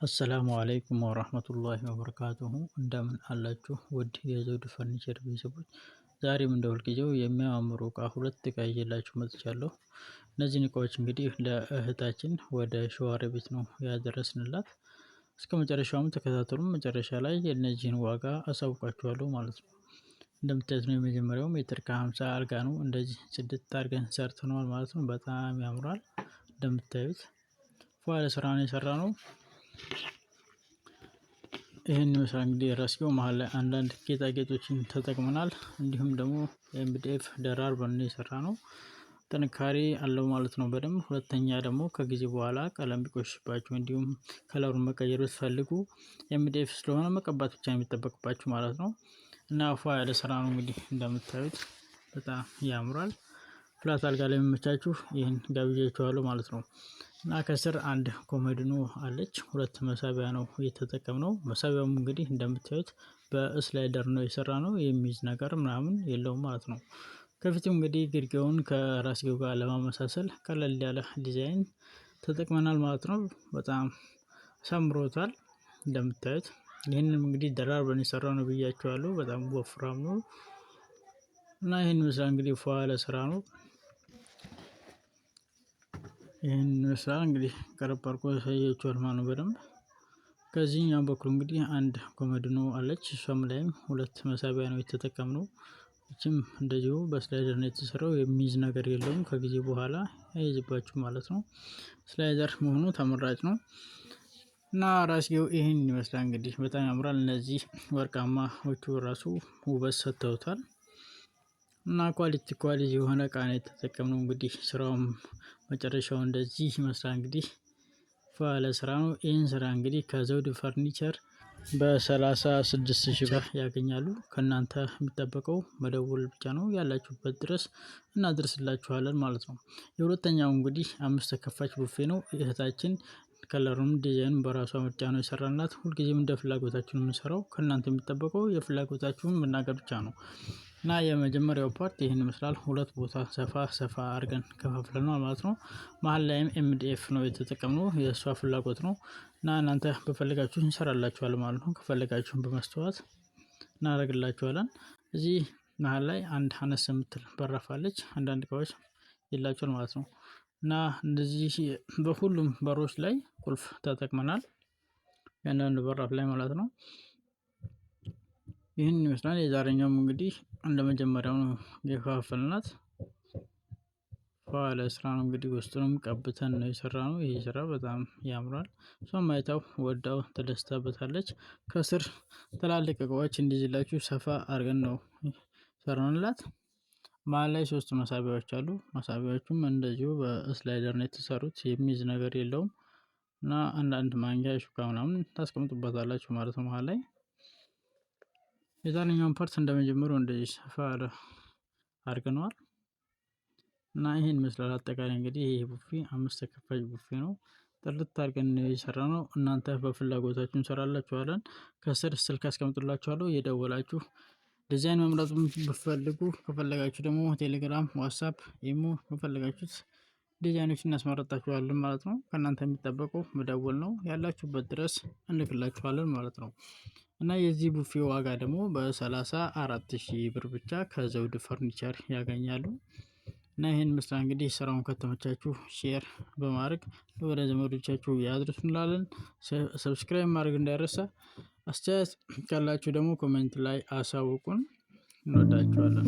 አሰላሙ አለይኩም ወራህመቱላሂ ወበረካቱሁ። እንደምን አላችሁ ውድ የዘውዱ ፈርኒቸር ቤተሰቦች፣ ዛሬም እንደ ሁልጊዜው የሚያማምሩ ሁለት እቃ ይዤላችሁ መጥቻለሁ። እነዚህን እቃዎች እንግዲህ ለእህታችን ወደ ሸዋሮ ቤት ነው ያደረስንላት። እስከ መጨረሻውም ተከታተሉም። መጨረሻ ላይ የእነዚህን ዋጋ አሳውቃችኋለሁ ማለት ነው። እንደምታዩት ነው የመጀመሪያው ሜትር ከ50 አልጋ ነው። እንደዚህ ጽድት አድርገን ሰርተነዋል ማለት ነው። በጣም ያምራል። እንደምታዩት ፏ ያለ ስራ ነው የሰራ ነው። ይህን ይመስላል እንግዲህ ራስጌው መሀል ላይ አንዳንድ ጌጣጌጦችን ተጠቅመናል። እንዲሁም ደግሞ ኤምዲኤፍ ደራርበን የሰራ ነው። ጥንካሬ አለው ማለት ነው በደንብ። ሁለተኛ ደግሞ ከጊዜ በኋላ ቀለም ቢቆሽባችሁ እንዲሁም ከለሩን መቀየር ብትፈልጉ ኤምዲኤፍ ስለሆነ መቀባት ብቻ የሚጠበቅባችሁ ማለት ነው። እና ፏ ያለ ስራ ነው እንግዲህ እንደምታዩት በጣም ያምራል። ፍላት አልጋ ላይ የሚመቻችሁ ይህን ጋብዣችኋለሁ ማለት ነው። እና ከስር አንድ ኮሜዲኖ አለች። ሁለት መሳቢያ ነው የተጠቀምነው። መሳቢያውም እንግዲህ እንደምታዩት በስላይደር ነው የሰራ ነው። የሚይዝ ነገር ምናምን የለውም ማለት ነው። ከፊትም እንግዲህ ግድግዳውን ከራስጌው ጋር ለማመሳሰል ቀለል ያለ ዲዛይን ተጠቅመናል ማለት ነው። በጣም ሰምሮታል እንደምታዩት። ይህንን እንግዲህ ደራርበን የሰራው ነው ብያችኋለሁ። በጣም ወፍራም ነው እና ይህን ይመስላል እንግዲህ ፏ ያለ ስራ ነው። ይህን ይመስላል እንግዲህ ቀረብ አድርጎ ያሳያችኋል ማለት ነው በደንብ። ከዚህኛው በኩል እንግዲህ አንድ ኮመድኖ አለች። እሷም ላይም ሁለት መሳቢያ ነው የተጠቀምነው። እችም እንደዚሁ በስላይደር ነው የተሰራው። የሚይዝ ነገር የለውም። ከጊዜ በኋላ አይይዝባችሁ ማለት ነው። ስላይደር መሆኑ ተመራጭ ነው። እና ራስጌው ይህን ይመስላል እንግዲህ በጣም ያምራል። እነዚህ ወርቃማዎቹ ራሱ ውበት ሰጥተውታል። እና ኳሊቲ የሆነ እቃ ነው የተጠቀምነው። እንግዲህ ስራውም መጨረሻው እንደዚህ ይመስላል እንግዲህ ፋለ ስራ ነው። ይህን ስራ እንግዲህ ከዘውድ ፈርኒቸር በ36,000 ብር ያገኛሉ። ከእናንተ የሚጠበቀው መደወል ብቻ ነው። ያላችሁበት ድረስ እናደርስላችኋለን ማለት ነው። የሁለተኛው እንግዲህ 5 ተከፋች ቡፌ ነው። እህታችን ከለሩም ዲዛይኑም በራሷ ምርጫ ነው የሰራናት። ሁልጊዜም እንደ ፍላጎታችሁን የምንሰራው። ከእናንተ የሚጠበቀው የፍላጎታችሁን መናገር ብቻ ነው። እና የመጀመሪያው ፓርት ይህን ይመስላል። ሁለት ቦታ ሰፋ አድርገን ከፋፍለናል ማለት ነው። መሀል ላይም ኤምዲኤፍ ነው የተጠቀምነው። የእሷ ፍላጎት ነው እና እናንተ በፈለጋችሁ እንሰራላችኋለን ማለት ነው። ከፈለጋችሁን በመስተዋት እናደርግላችኋለን። እዚህ መሀል ላይ አንድ አነስ የምትል በራፋለች። አንዳንድ እቃዎች ይላችኋል ማለት ነው። እና እንደዚህ በሁሉም በሮች ላይ ቁልፍ ተጠቅመናል። ያንዳንዱ በራፍ ላይ ማለት ነው። ይህን ይመስላል። የዛሬኛውም እንግዲህ እንደመጀመሪያው ነው የከፋፈልናት። ፏ ስራ ነው እንግዲህ ውስጡንም ቀብተን ነው የሰራነው። ይሄ ስራ በጣም ያምራል። እሷም አይታው ወዳው ተደስታበታለች። ከስር ትላልቅ እቃዎች እንዲይዝላችሁ ሰፋ አድርገን ነው ሰራንላት። መሀል ላይ 3 መሳቢያዎች አሉ። መሳቢያዎቹም እንደዚሁ በስላይደር ነው የተሰሩት። የሚይዝ ነገር የለውም። እና አንዳንድ ማንኪያ ሹካ ምናምን ታስቀምጡበታላችሁ ማለት ነው መሀል ላይ። የዛሬኛውን ፓርት እንደመጀመሪያው እንደዚህ ሰፋ አድርገነዋል። እና ይሄን ይመስላል አጠቃላይ እንግዲህ ይሄ ቡፌ 5 ተከፋች ቡፌ ነው። ጥርት አድርገን የሰራነው። እናንተ በፍላጎታችሁ እንሰራላችኋለን። ከስር ስልክ አስቀምጥላችኋለሁ። እየደወላችሁ ዲዛይን መምረጥም ብትፈልጉ፣ ከፈለጋችሁ ደግሞ ቴሌግራም፣ ዋትስአፕ፣ ኢሞ ከፈለጋችሁት ዲዛይኖችን እናስመርጣችኋለን ማለት ነው። ከእናንተ የሚጠበቀው መደወል ነው። ያላችሁበት ድረስ እንልክላችኋለን ማለት ነው። እና የዚህ ቡፌ ዋጋ ደግሞ በ34,000 ብር ብቻ ከዘውድ ፈርኒቸር ያገኛሉ። እና ይሄን ምስላ እንግዲህ ስራውን ከተመቻችሁ ሼር በማድረግ ወደ ዘመዶቻችሁ ያድርሱ እንላለን። ሰብስክራይብ ማድረግ እንዳይረሳ። አስተያየት ካላችሁ ደግሞ ኮሜንት ላይ አሳውቁን። እንወዳችኋለን።